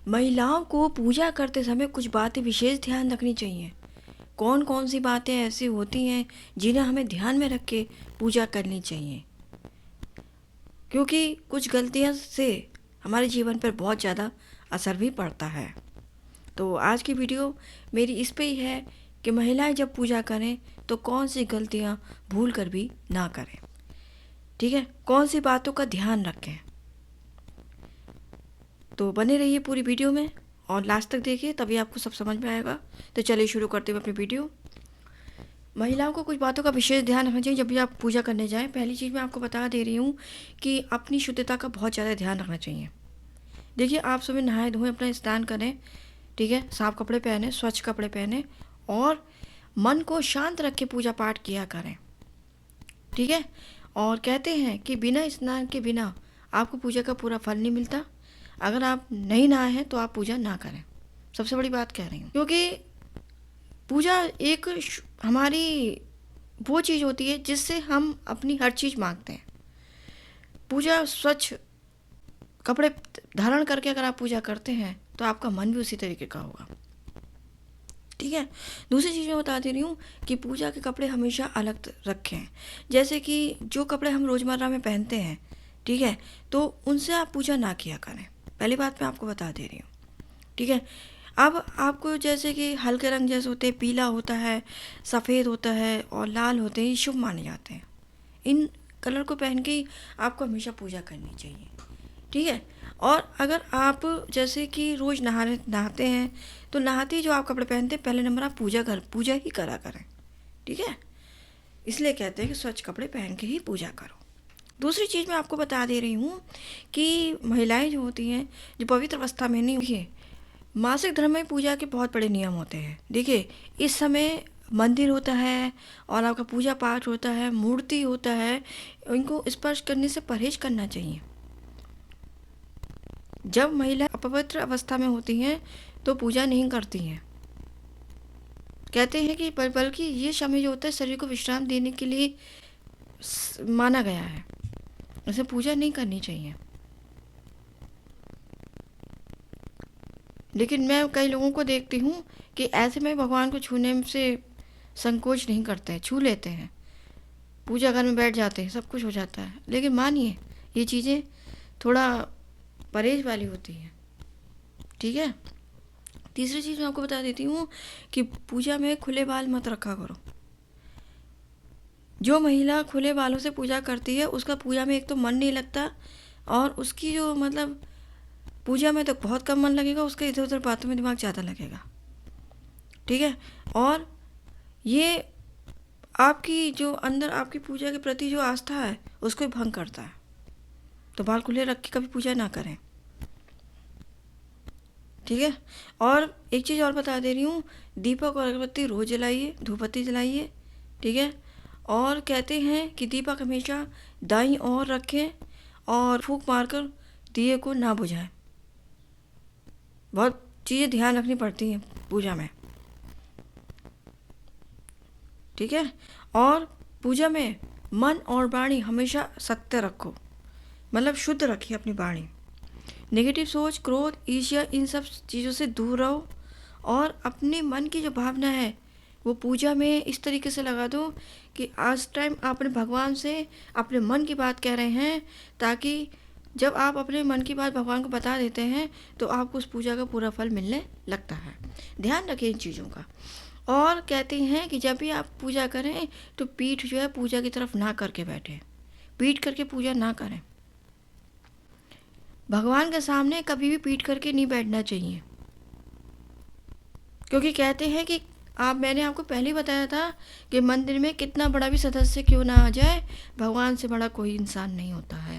महिलाओं को पूजा करते समय कुछ बातें विशेष ध्यान रखनी चाहिए। कौन कौन सी बातें ऐसी होती हैं जिन्हें हमें ध्यान में रख के पूजा करनी चाहिए, क्योंकि कुछ गलतियों से हमारे जीवन पर बहुत ज़्यादा असर भी पड़ता है। तो आज की वीडियो मेरी इस पे ही है कि महिलाएं जब पूजा करें तो कौन सी गलतियां भूल कर भी ना करें। ठीक है, कौन सी बातों का ध्यान रखें। तो बने रहिए पूरी वीडियो में और लास्ट तक देखिए, तभी आपको सब समझ में आएगा। तो चलिए शुरू करते हैं अपनी वीडियो। महिलाओं को कुछ बातों का विशेष ध्यान रखना चाहिए जब भी आप पूजा करने जाएं। पहली चीज़ मैं आपको बता दे रही हूँ कि अपनी शुद्धता का बहुत ज़्यादा ध्यान रखना चाहिए। देखिए, आप सुबह नहाए धोएं, अपना स्नान करें, ठीक है, साफ कपड़े पहने, स्वच्छ कपड़े पहने और मन को शांत रख के पूजा पाठ किया करें। ठीक है, और कहते हैं कि बिना स्नान के बिना आपको पूजा का पूरा फल नहीं मिलता। अगर आप नहीं नहाए हैं तो आप पूजा ना करें। सबसे बड़ी बात कह रही हूँ, क्योंकि पूजा एक हमारी वो चीज़ होती है जिससे हम अपनी हर चीज़ मांगते हैं। पूजा स्वच्छ कपड़े धारण करके अगर आप पूजा करते हैं तो आपका मन भी उसी तरीके का होगा। ठीक है, दूसरी चीज़ मैं बता दे रही हूँ कि पूजा के कपड़े हमेशा अलग रखें। जैसे कि जो कपड़े हम रोज़मर्रा में पहनते हैं, ठीक है, तो उनसे आप पूजा ना किया करें। पहली बात मैं आपको बता दे रही हूँ। ठीक है, अब आपको जैसे कि हल्के रंग जैसे होते हैं, पीला होता है, सफ़ेद होता है और लाल होते हैं, ये शुभ माने जाते हैं। इन कलर को पहन के ही आपको हमेशा पूजा करनी चाहिए। ठीक है, और अगर आप जैसे कि रोज़ नहाते हैं तो नहाते ही जो आप कपड़े पहनते हैं, पहले नंबर आप पूजा ही करा करें। ठीक है, इसलिए कहते हैं कि स्वच्छ कपड़े पहन के ही पूजा करो। दूसरी चीज़ मैं आपको बता दे रही हूँ कि महिलाएं जो होती हैं, जो पवित्र अवस्था में नहीं हुई है, मासिक धर्म में पूजा के बहुत बड़े नियम होते हैं। देखिए, इस समय मंदिर होता है और आपका पूजा पाठ होता है, मूर्ति होता है, इनको स्पर्श करने से परहेज करना चाहिए। जब महिला अपवित्र अवस्था में होती हैं तो पूजा नहीं करती हैं। कहते हैं कि बल्कि ये समय जो होता है शरीर को विश्राम देने के लिए माना गया है, उसे पूजा नहीं करनी चाहिए। लेकिन मैं कई लोगों को देखती हूँ कि ऐसे में भगवान को छूने से संकोच नहीं करते हैं, छू लेते हैं, पूजा घर में बैठ जाते हैं, सब कुछ हो जाता है। लेकिन मानिए, ये चीज़ें थोड़ा परहेज वाली होती हैं। ठीक है, तीसरी चीज़ मैं आपको बता देती हूँ कि पूजा में खुले बाल मत रखा करो। जो महिला खुले बालों से पूजा करती है उसका पूजा में एक तो मन नहीं लगता, और उसकी जो मतलब पूजा में तो बहुत कम मन लगेगा, उसका इधर उधर बातों में दिमाग ज़्यादा लगेगा। ठीक है, और ये आपकी जो अंदर आपकी पूजा के प्रति जो आस्था है उसको भी भंग करता है। तो बाल खुले रख के कभी पूजा ना करें। ठीक है, और एक चीज़ और बता दे रही हूँ, दीपक और अगरबत्ती रोज़ जलाइए, धूपबत्ती जलाइए। ठीक है, और कहते हैं कि दीपक हमेशा दाईं ओर रखें और फूंक मारकर दिए को ना बुझाएं। बहुत चीज़ें ध्यान रखनी पड़ती हैं पूजा में। ठीक है, और पूजा में मन और वाणी हमेशा सत्य रखो, मतलब शुद्ध रखिए अपनी वाणी। नेगेटिव सोच, क्रोध, ईर्ष्या, इन सब चीज़ों से दूर रहो और अपने मन की जो भावना है वो पूजा में इस तरीके से लगा दो कि आज टाइम आप अपने भगवान से अपने मन की बात कह रहे हैं, ताकि जब आप अपने मन की बात भगवान को बता देते हैं तो आपको उस पूजा का पूरा फल मिलने लगता है। ध्यान रखिए इन चीज़ों का। और कहते हैं कि जब भी आप पूजा करें तो पीठ जो है पूजा की तरफ ना करके बैठे, पीठ करके पूजा ना करें। भगवान के सामने कभी भी पीठ करके नहीं बैठना चाहिए, क्योंकि कहते हैं कि मैंने आपको पहले ही बताया था कि मंदिर में कितना बड़ा भी सदस्य क्यों ना आ जाए, भगवान से बड़ा कोई इंसान नहीं होता है।